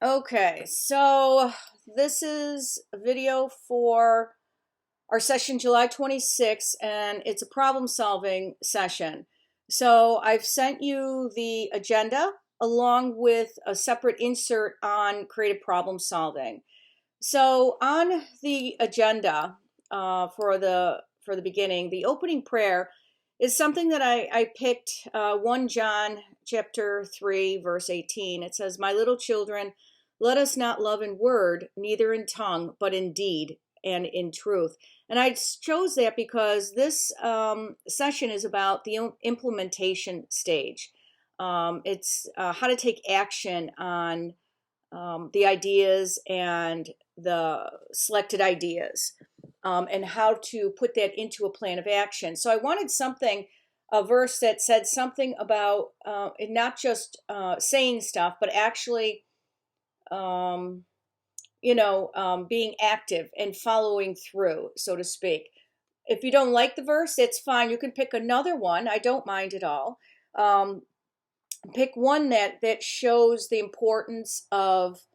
Okay, so this is a video for our session July 26th, and it's a problem solving session. So I've sent you the agenda along with a separate insert on creative problem solving. So on the agenda for the beginning, the opening prayer is something that I picked 1 John chapter 3 verse 18. It says, "My little children, let us not love in word, neither in tongue, but in deed and in truth." And I chose that because this session is about the implementation stage. It's how to take action on the ideas and the selected ideas, and how to put that into a plan of action. So I wanted a verse that said something about not just saying stuff, but actually, being active and following through, so to speak. If you don't like the verse, it's fine. You can pick another one. I don't mind at all. Pick one that shows the importance of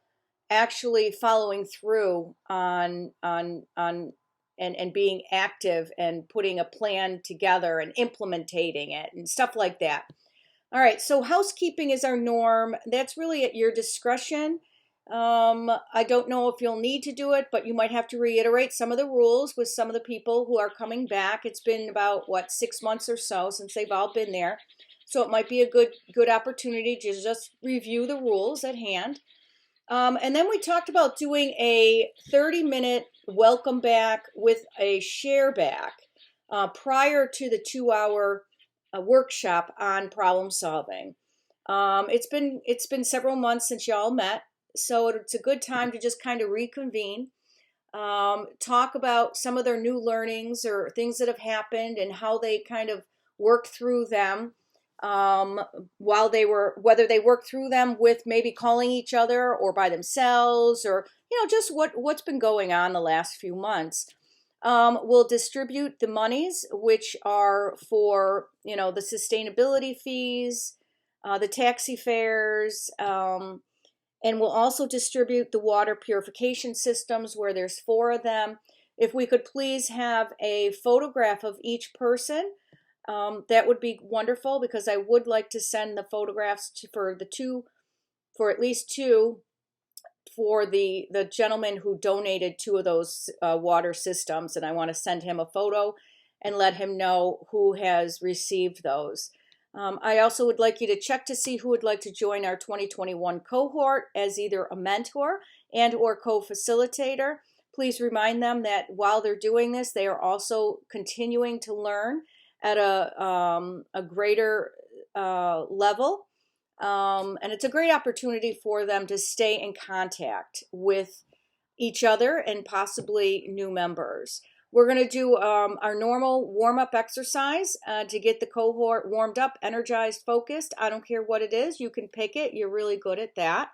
actually following through on and being active and putting a plan together and implementing it and stuff like that. All right, so housekeeping is our norm. That's really at your discretion. I don't know if you'll need to do it, but you might have to reiterate some of the rules with some of the people who are coming back. It's been about 6 months or so since they've all been there. So it might be a good opportunity to just review the rules at hand. And then we talked about doing a 30-minute welcome back with a share back prior to the 2-hour workshop on problem solving. It's been several months since y'all met, so it's a good time to just kind of reconvene, talk about some of their new learnings or things that have happened and how they kind of worked through them. Whether they work through them with maybe calling each other or by themselves, or just what's been going on the last few months. We'll distribute the monies, which are for the sustainability fees, the taxi fares, and we'll also distribute the water purification systems, where there's 4 of them. If we could please have a photograph of each person, that would be wonderful, because I would like to send the photographs for at least 2, for the gentleman who donated 2 of those water systems, and I want to send him a photo and let him know who has received those. I also would like you to check to see who would like to join our 2021 cohort as either a mentor and or co-facilitator. Please remind them that while they're doing this, they are also continuing to learn at a greater level, and it's a great opportunity for them to stay in contact with each other and possibly new members. We're going to do our normal warm-up exercise to get the cohort warmed up, energized, focused. I don't care what it is. You can pick it. You're really good at that.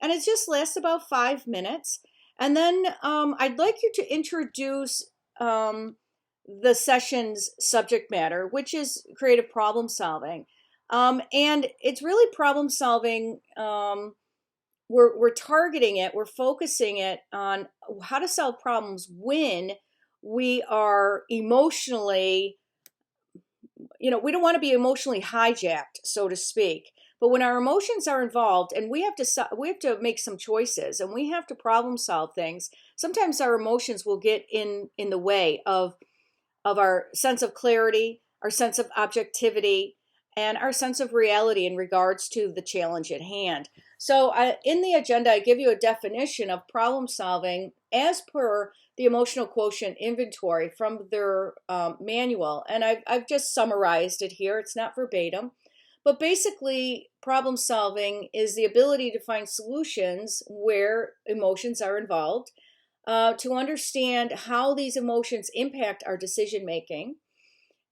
And it just lasts about 5 minutes. And then I'd like you to introduce the session's subject matter, which is creative problem solving. And it's really problem solving. We're targeting it, we're focusing it on how to solve problems when we are emotionally, we don't want to be emotionally hijacked, so to speak. But when our emotions are involved and we have to make some choices and we have to problem solve things, sometimes our emotions will get in the way of our sense of clarity, our sense of objectivity, and our sense of reality in regards to the challenge at hand. So in the agenda, I give you a definition of problem solving as per the emotional quotient inventory from their manual. And I've just summarized it here. It's not verbatim. But basically, problem solving is the ability to find solutions where emotions are involved, to understand how these emotions impact our decision making,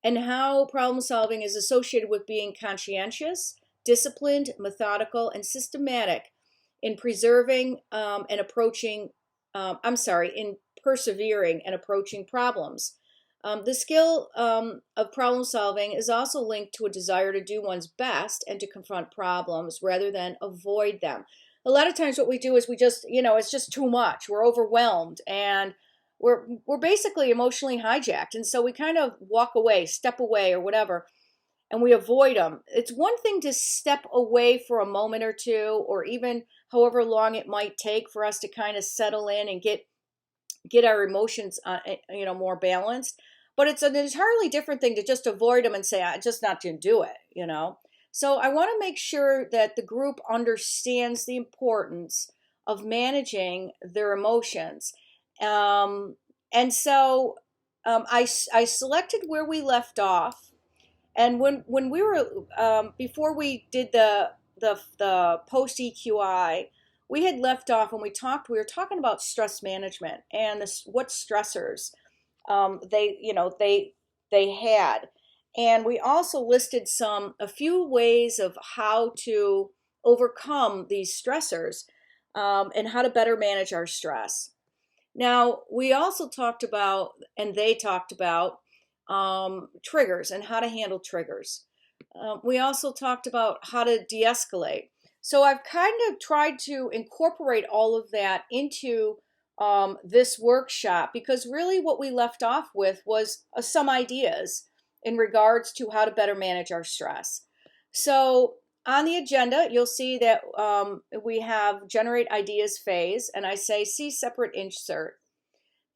and how problem solving is associated with being conscientious, disciplined, methodical, and systematic in preserving and approaching, in persevering and approaching problems. The skill of problem solving is also linked to a desire to do one's best and to confront problems rather than avoid them. a lot of times what we do is we just, it's just too much. We're overwhelmed and we're basically emotionally hijacked. And so we kind of walk away, step away or whatever, and we avoid them. It's one thing to step away for a moment or two, or even however long it might take for us to kind of settle in and get our emotions, more balanced. But it's an entirely different thing to just avoid them and say, I just not going to do it. So I want to make sure that the group understands the importance of managing their emotions. And so I selected where we left off. And when we were before we did the post EQI, we had left off when we were talking about stress management and what stressors they had, and we also listed a few ways of how to overcome these stressors, and how to better manage our stress. Now, we also talked about, and they talked about, triggers and how to handle triggers. We also talked about how to de-escalate. So I've kind of tried to incorporate all of that into this workshop, because really what we left off with was some ideas in regards to how to better manage our stress. So on the agenda, you'll see that we have generate ideas phase, and I say see separate insert.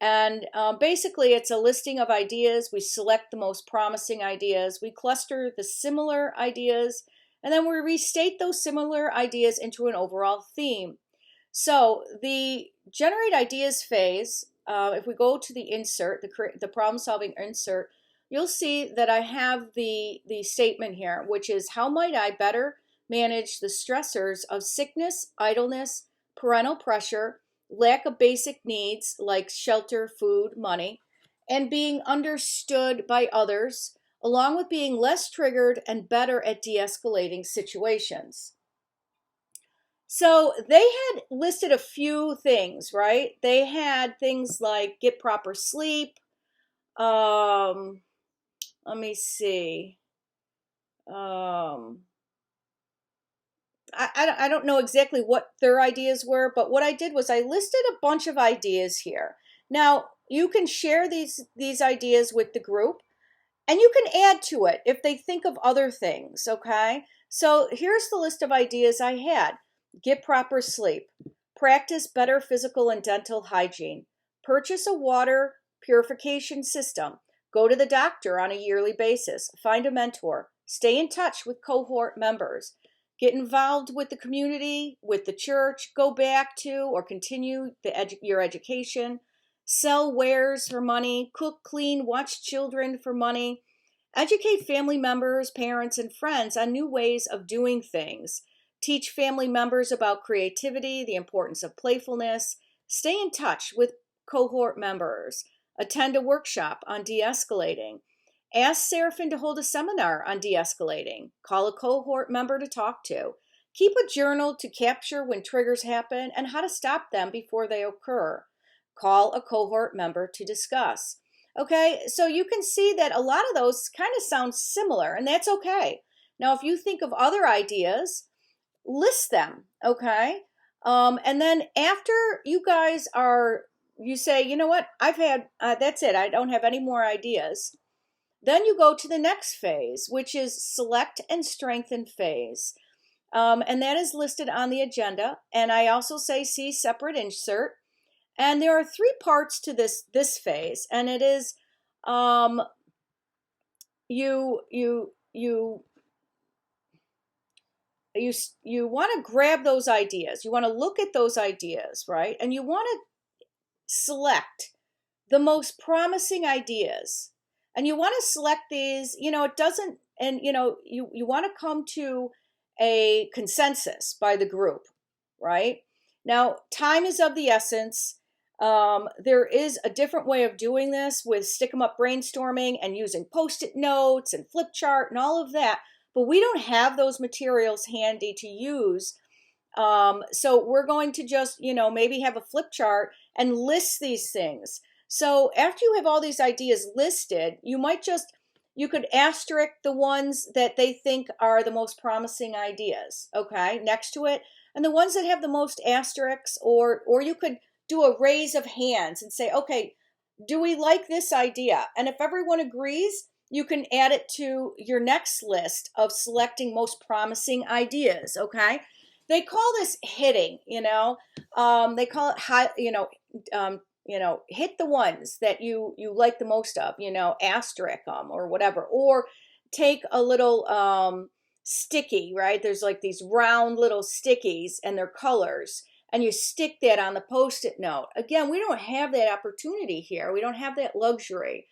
And basically, it's a listing of ideas. We select the most promising ideas. We cluster the similar ideas, and then we restate those similar ideas into an overall theme. So the generate ideas phase, if we go to the insert, the problem solving insert, you'll see that I have the statement here, which is how might I better manage the stressors of sickness, idleness, parental pressure, lack of basic needs like shelter, food, money, and being understood by others, along with being less triggered and better at de-escalating situations. So they had listed a few things, right? They had things like get proper sleep. Let me see. I don't know exactly what their ideas were, but what I did was I listed a bunch of ideas here. Now, you can share these ideas with the group, and you can add to it if they think of other things, okay? So here's the list of ideas I had. Get proper sleep. Practice better physical and dental hygiene. Purchase a water purification system. Go to the doctor on a yearly basis. Find a mentor. Stay in touch with cohort members. Get involved with the community, with the church. Go back to or continue your education. Sell wares for money. Cook, clean, watch children for money. Educate family members, parents, and friends on new ways of doing things. Teach family members about creativity, the importance of playfulness. Stay in touch with cohort members. Attend a workshop on de-escalating. Ask Seraphin to hold a seminar on de-escalating. Call a cohort member to talk to. Keep a journal to capture when triggers happen and how to stop them before they occur. Call a cohort member to discuss. Okay, so you can see that a lot of those kind of sound similar, and that's okay. Now, if you think of other ideas, list them, okay? And then after you guys you say, you know what, I've had, that's it, I don't have any more ideas. Then you go to the next phase, which is select and strengthen phase. And that is listed on the agenda. And I also say see separate insert. And there are three parts to this phase, and it is you want to grab those ideas. You want to look at those ideas, right? And you want to select the most promising ideas. And you want to select these, it doesn't, and you want to come to a consensus by the group, right? Now, time is of the essence. There is a different way of doing this with stick-em-up brainstorming and using post-it notes and flip chart and all of that, but we don't have those materials handy to use. So we're going to just, maybe have a flip chart and list these things. So after you have all these ideas listed, you might just, you could asterisk the ones that they think are the most promising ideas, okay, next to it. And the ones that have the most asterisks, or you could do a raise of hands and say, okay, do we like this idea? And if everyone agrees, you can add it to your next list of selecting most promising ideas, okay? They call this hitting, they call it high, hit the ones that you like the most of, asterisk them or whatever, or take a little sticky, right? There's like these round little stickies and their colors, and you stick that on the post-it note. Again, we don't have that opportunity here. We don't have that luxury.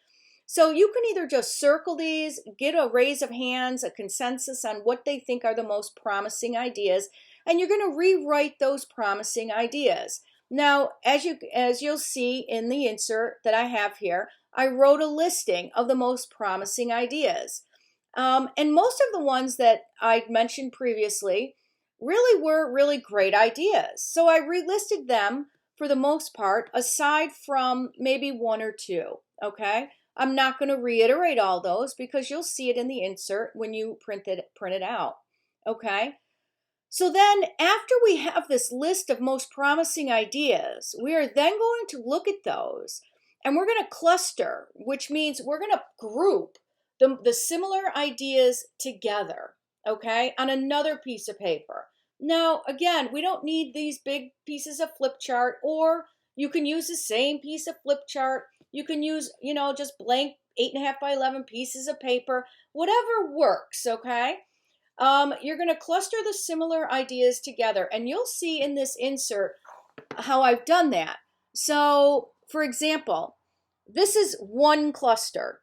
So you can either just circle these, get a raise of hands, a consensus on what they think are the most promising ideas, and you're going to rewrite those promising ideas. Now, as you'll see in the insert that I have here, I wrote a listing of the most promising ideas. And most of the ones that I mentioned previously really were really great ideas. So I relisted them for the most part, aside from maybe one or two, okay? I'm not going to reiterate all those because you'll see it in the insert when you print it out, okay? So then after we have this list of most promising ideas, we are then going to look at those and we're going to cluster, which means we're going to group the similar ideas together, okay, on another piece of paper. Now, again, we don't need these big pieces of flip chart, or you can use the same piece of flip chart. You can use, just blank 8.5 by 11 pieces of paper, whatever works, okay? You're going to cluster the similar ideas together, and you'll see in this insert how I've done that. So, for example, this is one cluster.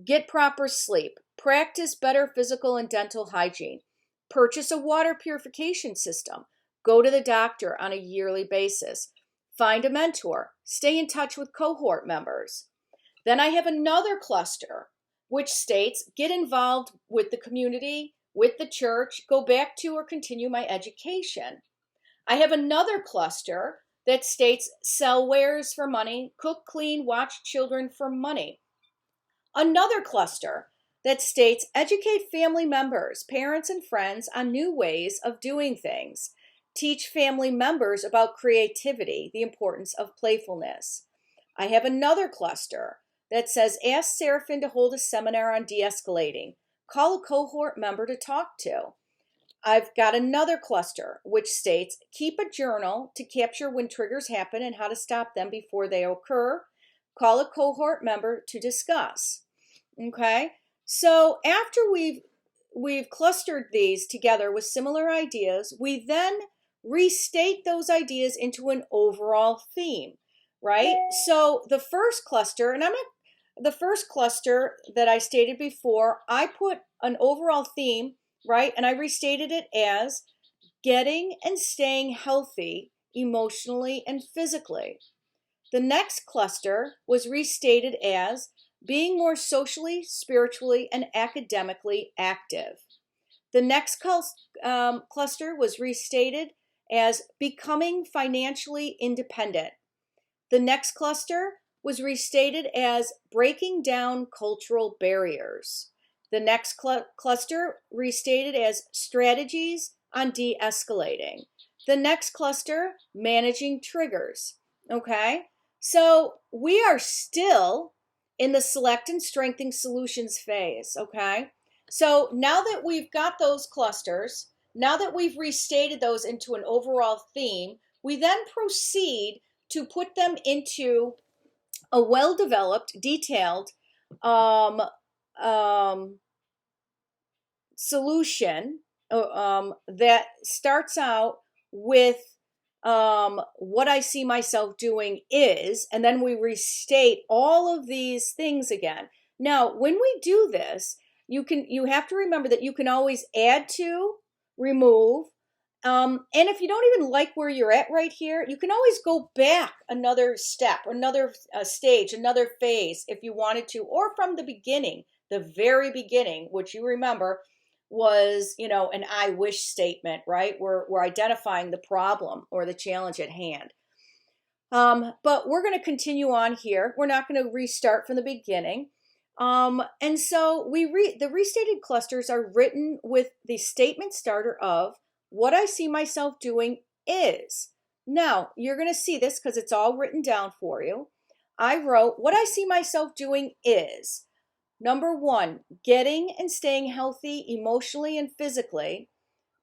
Get proper sleep. Practice better physical and dental hygiene. Purchase a water purification system. Go to the doctor on a yearly basis. Find a mentor. Stay in touch with cohort members. Then I have another cluster, which states get involved with the community, with the church, go back to or continue my education. I have another cluster that states sell wares for money, cook, clean, watch children for money. Another cluster that states educate family members, parents, and friends on new ways of doing things. Teach family members about creativity, the importance of playfulness. I have another cluster that says ask Seraphin to hold a seminar on de-escalating. Call a cohort member to talk to. I've got another cluster which states keep a journal to capture when triggers happen and how to stop them before they occur. Call a cohort member to discuss. Okay, so after we've clustered these together with similar ideas, we then restate those ideas into an overall theme, right? So the first cluster, the first cluster that I stated before, I put an overall theme, right? And I restated it as getting and staying healthy emotionally and physically. The next cluster was restated as being more socially, spiritually, and academically active. The next cluster was restated as becoming financially independent. The next cluster was restated as breaking down cultural barriers. The next cluster restated as strategies on de-escalating. The next cluster, managing triggers. Okay, so we are still in the select and strengthen solutions phase, okay? So now that we've got those clusters, now that we've restated those into an overall theme, we then proceed to put them into a well-developed, detailed solution that starts out with what I see myself doing is, and then we restate all of these things again. Now, when we do this, you have to remember that you can always add to, remove, and if you don't even like where you're at right here, you can always go back another step, another stage, another phase if you wanted to, or from the beginning, the very beginning, which you remember was, an I wish statement, right? We're identifying the problem or the challenge at hand. But we're going to continue on here. We're not going to restart from the beginning. And so the restated clusters are written with the statement starter of what I see myself doing is. Now, you're going to see this because it's all written down for you. I wrote, what I see myself doing is number one, getting and staying healthy emotionally and physically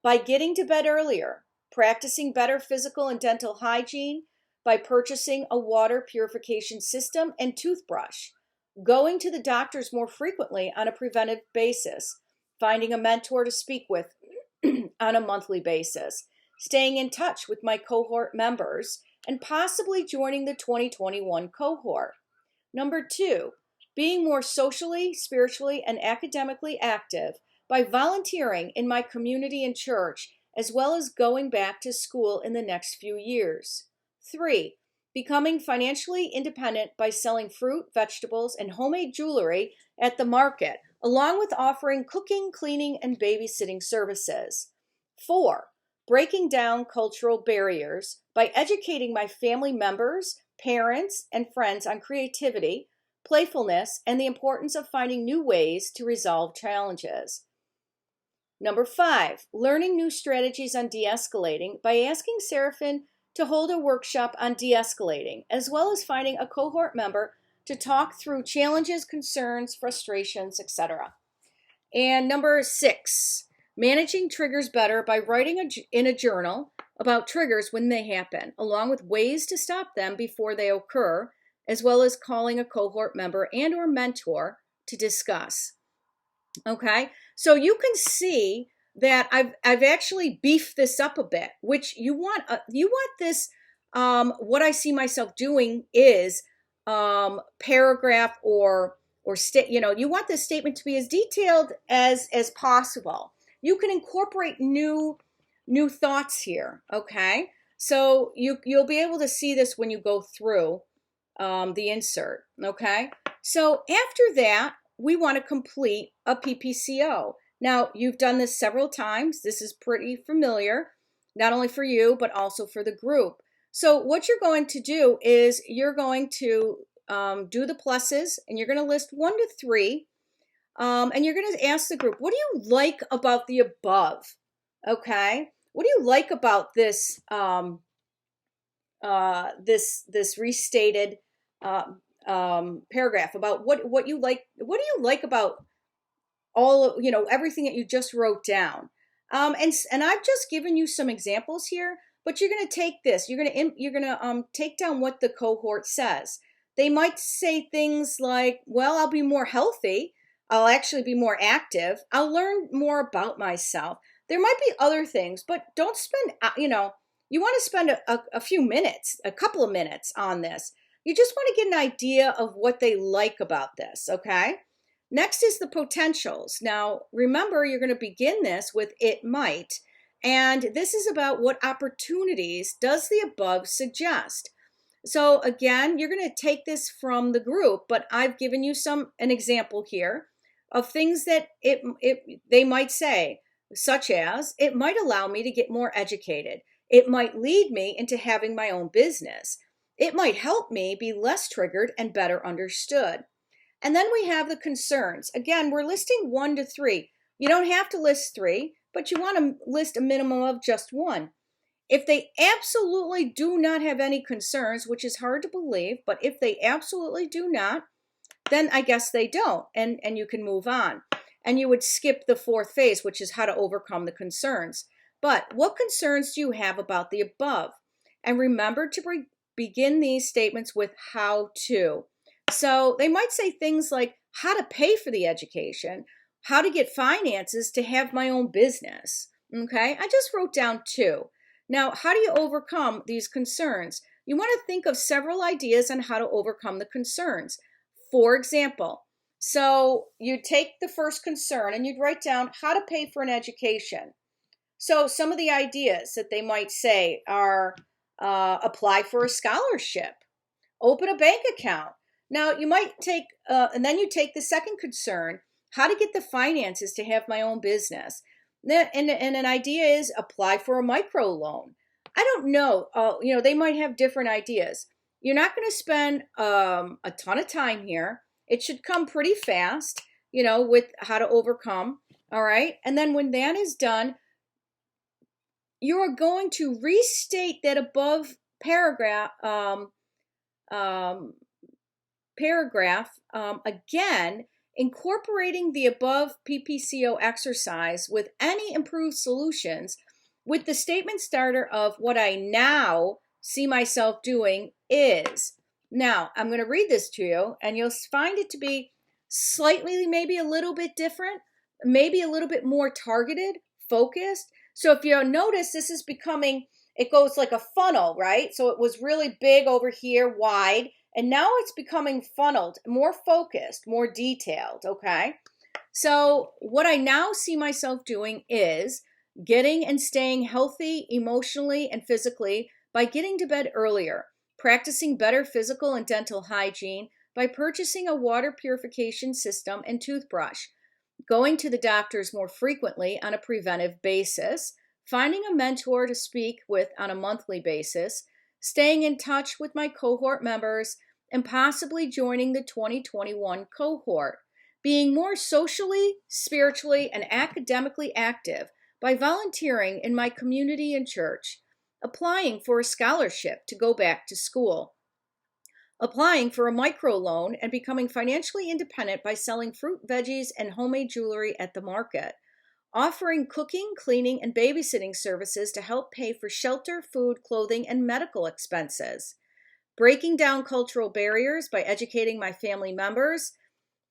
by getting to bed earlier, practicing better physical and dental hygiene, by purchasing a water purification system and toothbrush, going to the doctors more frequently on a preventive basis, finding a mentor to speak with on a monthly basis, staying in touch with my cohort members, and possibly joining the 2021 cohort. Number two, being more socially, spiritually, and academically active by volunteering in my community and church, as well as going back to school in the next few years. Three, becoming financially independent by selling fruit, vegetables, and homemade jewelry at the market, along with offering cooking, cleaning, and babysitting services. Four, breaking down cultural barriers by educating my family members, parents, and friends on creativity, playfulness, and the importance of finding new ways to resolve challenges. Number five, learning new strategies on de-escalating by asking Seraphin to hold a workshop on de-escalating, as well as finding a cohort member to talk through challenges, concerns, frustrations, etc. And number six, managing triggers better by writing in a journal about triggers when they happen, along with ways to stop them before they occur, as well as calling a cohort member and or mentor to discuss. Okay, so you can see that I've actually beefed this up a bit, which you want this what I see myself doing is paragraph or you want this statement to be as detailed as possible. You can incorporate new thoughts here. Okay, so you'll be able to see this when you go through the insert. Okay, so after that, we want to complete a PPCO. Now, you've done this several times. This is pretty familiar, not only for you, but also for the group. So what you're going to do is you're going to do the pluses, and you're going to list 1 to 3, and you're going to ask the group, what do you like about the above? Okay, what do you like about this this restated paragraph about what you like? What do you like about all of, everything that you just wrote down? And I've just given you some examples here, but you're going to take this. You're going to take down what the cohort says. They might say things like, "Well, I'll be more healthy. I'll actually be more active. I'll learn more about myself." There might be other things, but don't spend, you want to spend a few minutes, a couple of minutes on this. You just want to get an idea of what they like about this, okay? Next is the potentials. Now, remember, you're going to begin this with "it might," and this is about what opportunities does the above suggest. So again, you're going to take this from the group, but I've given you an example here of things that they might say, such as, it might allow me to get more educated. It might lead me into having my own business. It might help me be less triggered and better understood. And then we have the concerns. Again, we're listing 1 to 3. You don't have to list 3, but you want to list a minimum of just 1. If they absolutely do not have any concerns, which is hard to believe, but if they absolutely do not, then I guess they don't, and you can move on. And you would skip the 4th phase, which is how to overcome the concerns. But what concerns do you have about the above? And remember to begin these statements with "how to." So they might say things like how to pay for the education, how to get finances to have my own business. Okay, I just wrote down 2. Now, how do you overcome these concerns? You want to think of several ideas on how to overcome the concerns. For example, so you take the first concern and you'd write down how to pay for an education. So some of the ideas that they might say are apply for a scholarship, open a bank account. Now you might take, and then you take the second concern, how to get the finances to have my own business. And an idea is apply for a microloan. I don't know, they might have different ideas. You're not going to spend a ton of time here. It should come pretty fast, with how to overcome. All right. And then when that is done, you are going to restate that above paragraph again, incorporating the above PPCO exercise with any improved solutions with the statement starter of what I now see myself doing is. Now, I'm going to read this to you, and you'll find it to be slightly, maybe a little bit different, maybe a little bit more targeted, focused. So if you notice, this is becoming, it goes like a funnel, right? So it was really big over here, wide, and now it's becoming funneled, more focused, more detailed, okay? So what I now see myself doing is getting and staying healthy emotionally and physically by getting to bed earlier, practicing better physical and dental hygiene by purchasing a water purification system and toothbrush, going to the doctors more frequently on a preventive basis, finding a mentor to speak with on a monthly basis, staying in touch with my cohort members, and possibly joining the 2021 cohort, being more socially, spiritually, and academically active by volunteering in my community and church, applying for a scholarship to go back to school, applying for a microloan and becoming financially independent by selling fruit, veggies, and homemade jewelry at the market, offering cooking, cleaning, and babysitting services to help pay for shelter, food, clothing, and medical expenses, breaking down cultural barriers by educating my family members,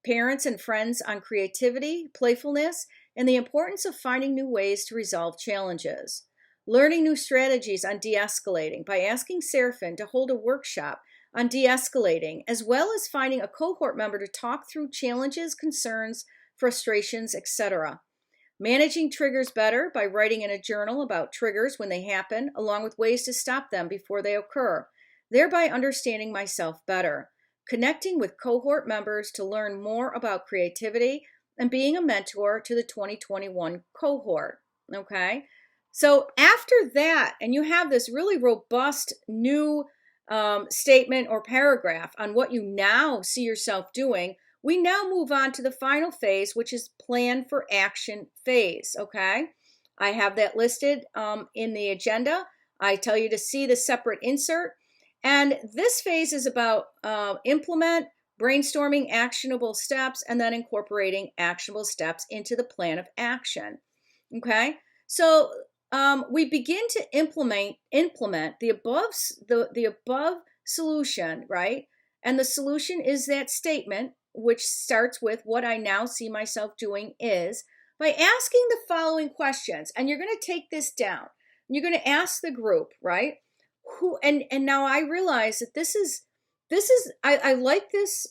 parents, and friends on creativity, playfulness, and the importance of finding new ways to resolve challenges, learning new strategies on de-escalating by asking Seraphin to hold a workshop on de-escalating, as well as finding a cohort member to talk through challenges, concerns, frustrations, etc. Managing triggers better by writing in a journal about triggers when they happen, along with ways to stop them before they occur, thereby understanding myself better. Connecting with cohort members to learn more about creativity and being a mentor to the 2021 cohort. Okay? So after that, and you have this really robust new statement or paragraph on what you now see yourself doing, we now move on to the final phase, which is plan for action phase. Okay? I have that listed in the agenda. I tell you to see the separate insert. And this phase is about implement, brainstorming actionable steps, and then incorporating actionable steps into the plan of action. Okay, so we begin to implement the above solution, right? And the solution is that statement, which starts with what I now see myself doing is, by asking the following questions. And you're going to take this down. You're going to ask the group, right? Who and now I realize that this is I like this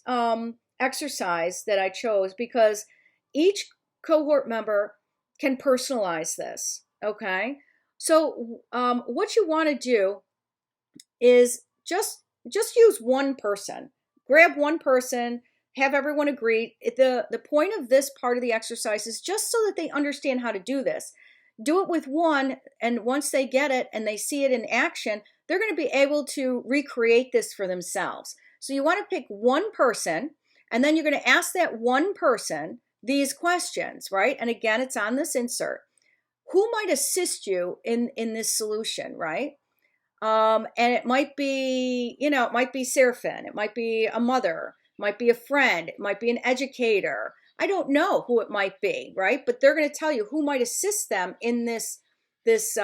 exercise that I chose because each cohort member can personalize this. Okay, so what you want to do is just use one person. Grab one person, have everyone agree. The point of this part of the exercise is just so that they understand how to do this. Do it with one, and once they get it and they see it in action, they're going to be able to recreate this for themselves. So you want to pick one person, and then you're going to ask that one person these questions, right? And again, it's on this insert. Who might assist you in this solution, right? And it might be, it might be Seraphin, it might be a mother, it might be a friend, it might be an educator. I don't know who it might be, right? But they're going to tell you who might assist them in this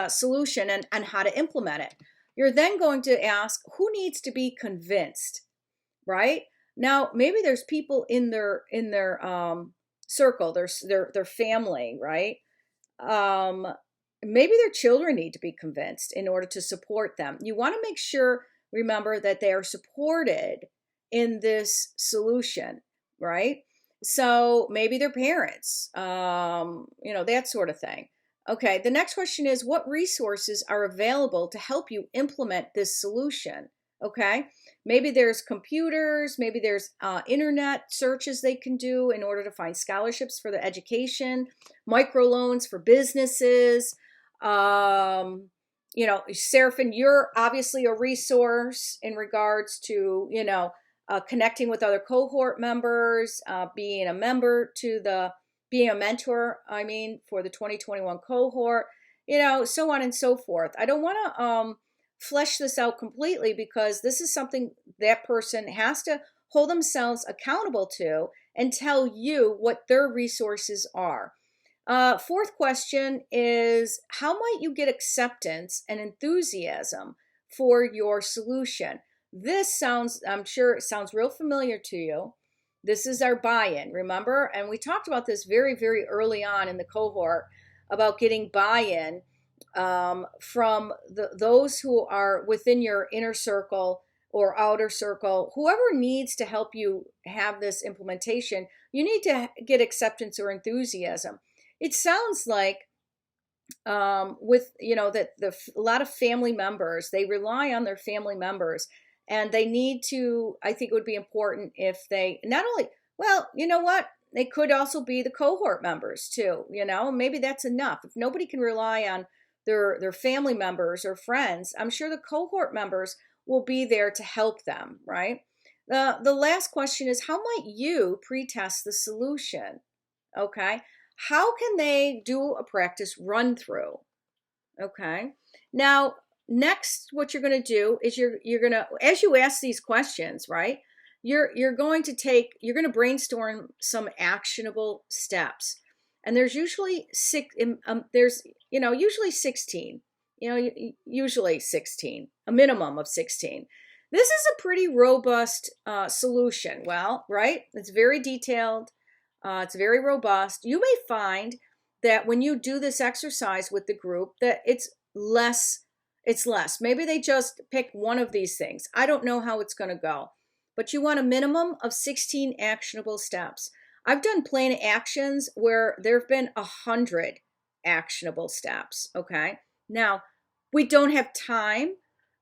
solution and how to implement it. You're then going to ask who needs to be convinced, right? Now, maybe there's people in their circle, their family, right? Maybe their children need to be convinced in order to support them. You want to make sure, remember, that they are supported in this solution, right? So maybe their parents, that sort of thing. Okay, the next question is, what resources are available to help you implement this solution? Okay, maybe there's computers, maybe there's internet searches they can do in order to find scholarships for their education, microloans for businesses. Seraphin, you're obviously a resource in regards to, connecting with other cohort members, being a being a mentor, I mean, for the 2021 cohort, so on and so forth. I don't want to flesh this out completely because this is something that person has to hold themselves accountable to and tell you what their resources are. Fourth question is, how might you get acceptance and enthusiasm for your solution? I'm sure it sounds real familiar to you. This is our buy-in, remember? And we talked about this very, very early on in the cohort about getting buy-in from those who are within your inner circle or outer circle. Whoever needs to help you have this implementation, you need to get acceptance or enthusiasm. It sounds like with that a lot of family members, they rely on their family members, and they need to, I think it would be important if they not only, well, you know what, they could also be the cohort members too, maybe that's enough. If nobody can rely on their family members or friends, I'm sure the cohort members will be there to help them, right? The last question is, how might you pre-test the solution? Okay. How can they do a practice run through? Okay. Now, next, what you're going to do is you're going to, as you ask these questions, right? You're going to brainstorm some actionable steps, and there's usually usually 16, usually 16, a minimum of 16. This is a pretty robust solution. Well, right? It's very detailed. It's very robust. You may find that when you do this exercise with the group that it's less. Maybe they just pick one of these things. I don't know how it's going to go, but you want a minimum of 16 actionable steps. I've done plan actions where there have been 100 actionable steps. Okay. Now, we don't have time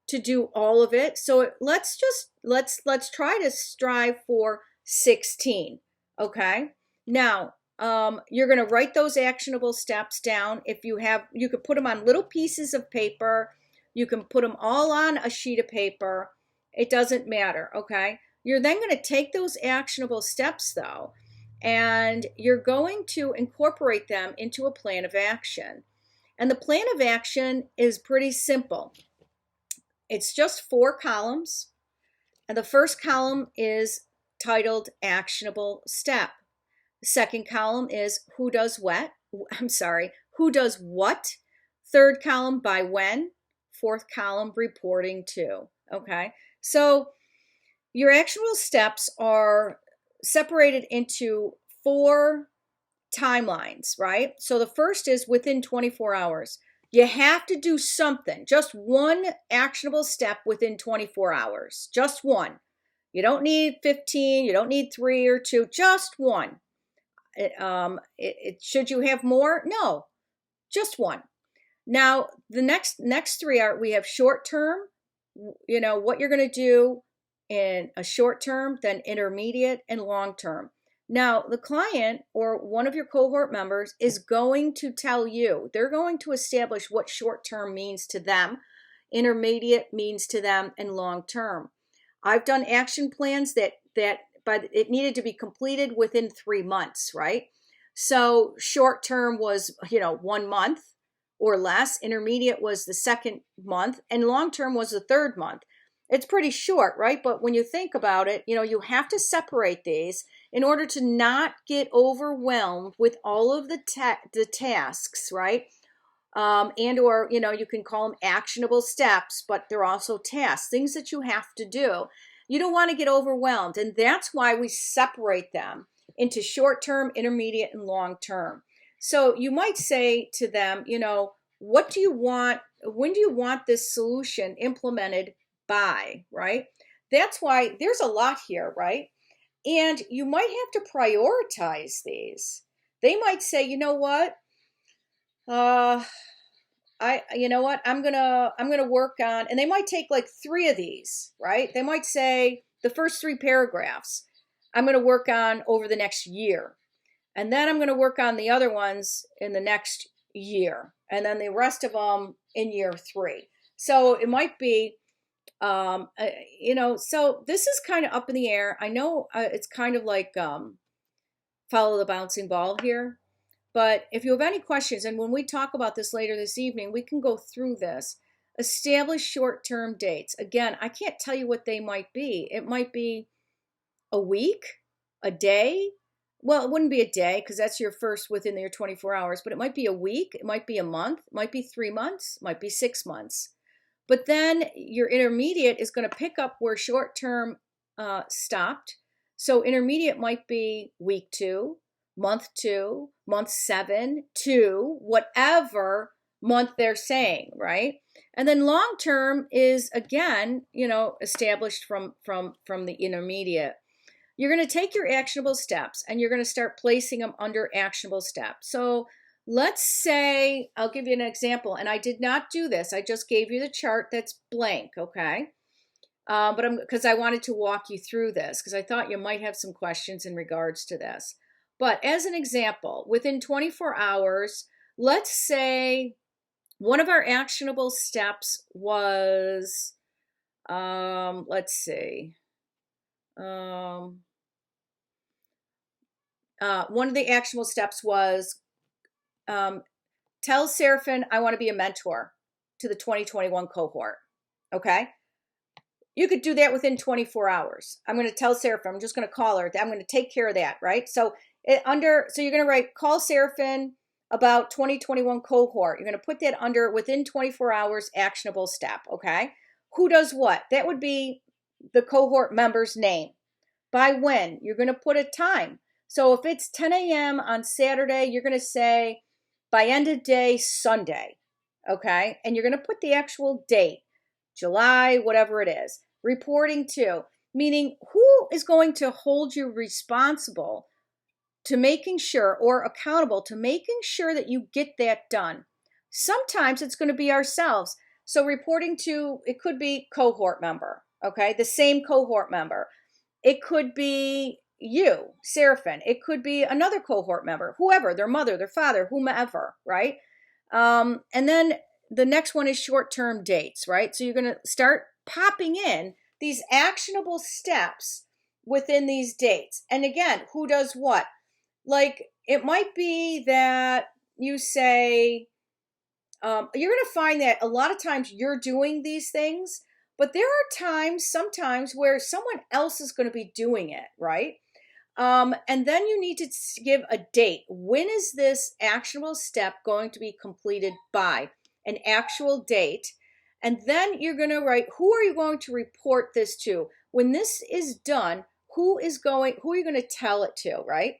to do all of it. So let's try to strive for 16. Okay. Now, you're going to write those actionable steps down. If you could put them on little pieces of paper. You can put them all on a sheet of paper. It doesn't matter, okay? You're then going to take those actionable steps, though, and you're going to incorporate them into a plan of action. And the plan of action is pretty simple. It's just 4 columns, and the first column is titled Actionable Step. The second column is who does what. Third column, by when. Fourth column, reporting to. Okay, so your actionable steps are separated into 4 timelines, right? So the first is within 24 hours. You have to do something, just one actionable step within 24 hours, just one. You don't need 15, you don't need 3 or 2, just one. Should you have more? No, just one. Now, the next 3 are, we have short term, what you're going to do in a short term, then intermediate and long term. Now, the client or one of your cohort members is going to tell you, they're going to establish what short term means to them, intermediate means to them, and long term. I've done action plans but it needed to be completed within 3 months, right? So short term was, 1 month or less. Intermediate was the 2nd month, and long term was the 3rd month. It's pretty short, right? But when you think about it, you have to separate these in order to not get overwhelmed with all of the tasks, right? Or you can call them actionable steps, but they're also tasks, things that you have to do. You don't want to get overwhelmed, and that's why we separate them into short-term, intermediate, and long-term. So you might say to them, what do you want? When do you want this solution implemented by, right? That's why there's a lot here, right? And you might have to prioritize these. They might say, I'm gonna work on, and they might take like 3 of these, right? They might say the first 3 paragraphs, I'm gonna work on over the next year. And then I'm gonna work on the other ones in the next year. And then the rest of them in year 3. So it might be, You know, so this is kind of up in the air. I know it's kind of like follow the bouncing ball here. But if you have any questions, and when we talk about this later this evening, we can go through this. Establish short-term dates. Again, I can't tell you what they might be. It might be a week, a day. Well, it wouldn't be a day because that's your first within your 24 hours, but it might be a week, it might be a month, it might be 3 months, it might be 6 months. But then your intermediate is going to pick up where short term stopped. So intermediate might be week 2, month 2, month 7, 2, whatever month they're saying, right? And then long term is again, you know, established from the intermediate. You're going to take your actionable steps and you're going to start placing them under actionable steps. So let's say, I'll give you an example, and I did not do this. I just gave you the chart that's blank, okay? But because I wanted to walk you through this because I thought you might have some questions in regards to this. But as an example, within 24 hours, let's say one of our actionable steps was, let's see, one of the actionable steps was tell Seraphin I want to be a mentor to the 2021 cohort. Okay. You could do that within 24 hours. I'm going to tell Seraphin, I'm just going to call her. I'm going to take care of that, right? So so you're going to write call Seraphin about 2021 cohort. You're going to put that under within 24 hours actionable step. Okay. Who does what? That would be the cohort member's name. By when? You're going to put a time. So if it's 10 a.m. on Saturday, you're going to say by end of day Sunday, okay? And you're going to put the actual date, July, whatever it is. Reporting to, meaning who is going to hold you responsible to making sure or accountable to making sure that you get that done. Sometimes it's going to be ourselves. So reporting to, it could be cohort member, okay? The same cohort member. It could be you, Seraphin. It could be another cohort member, whoever, their mother, their father, whomever, right? And then the next one is short-term dates, right? So you're going to start popping in these actionable steps within these dates. And again, who does what? Like it might be that you say, you're going to find that a lot of times you're doing these things, but there are times, sometimes, where someone else is going to be doing it, right? And then you need to give a date. When is this actionable step going to be completed by? An actual date. And then you're going to write, who are you going to report this to? When this is done, who are you going to tell it to, right?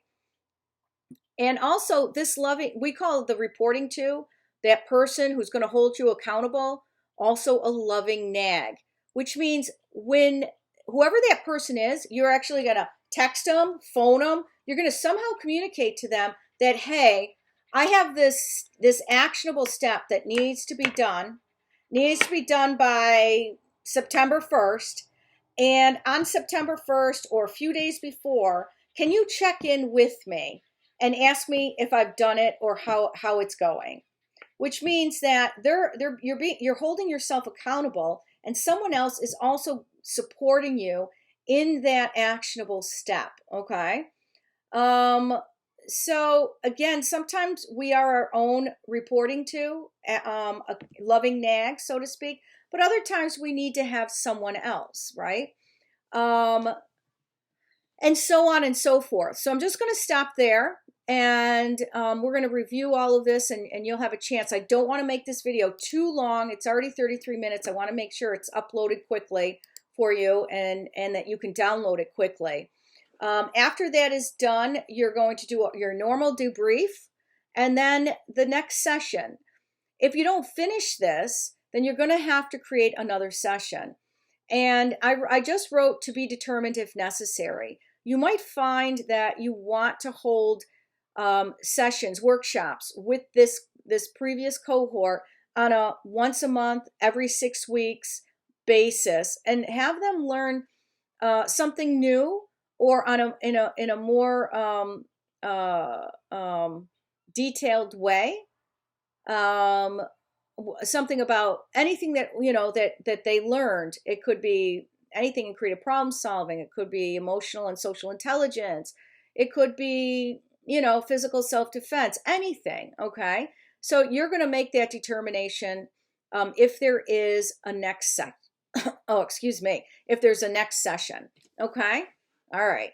And also this loving, we call it the reporting to, that person who's going to hold you accountable, also a loving nag, which means when whoever that person is, you're actually going to text them, phone them, you're going to somehow communicate to them that, hey, I have this actionable step that needs to be done by September 1st. And on September 1st or a few days before, can you check in with me and ask me if I've done it or how it's going? Which means that you're holding yourself accountable, and someone else is also supporting you in that actionable step. Okay. So again, sometimes we are our own reporting to, a loving nag, so to speak, but other times we need to have someone else, right? And so on and so forth. So I'm just going to stop there, and we're going to review all of this, and you'll have a chance. I don't want to make this video too long. It's already 33 minutes. I want to make sure it's uploaded quickly for you and that you can download it quickly. After that is done, you're going to do your normal debrief and then the next session. If you don't finish this, then you're going to have to create another session. And I just wrote to be determined if necessary. You might find that you want to hold sessions, workshops with this previous cohort on a once a month, every 6 weeks basis, and have them learn something new or in a more detailed way. something about anything that, that they learned. It could be anything in creative problem solving. It could be emotional and social intelligence. It could be, physical self-defense, anything. Okay. So you're going to make that determination if there is a next oh, excuse me, if there's a next session. Okay. All right.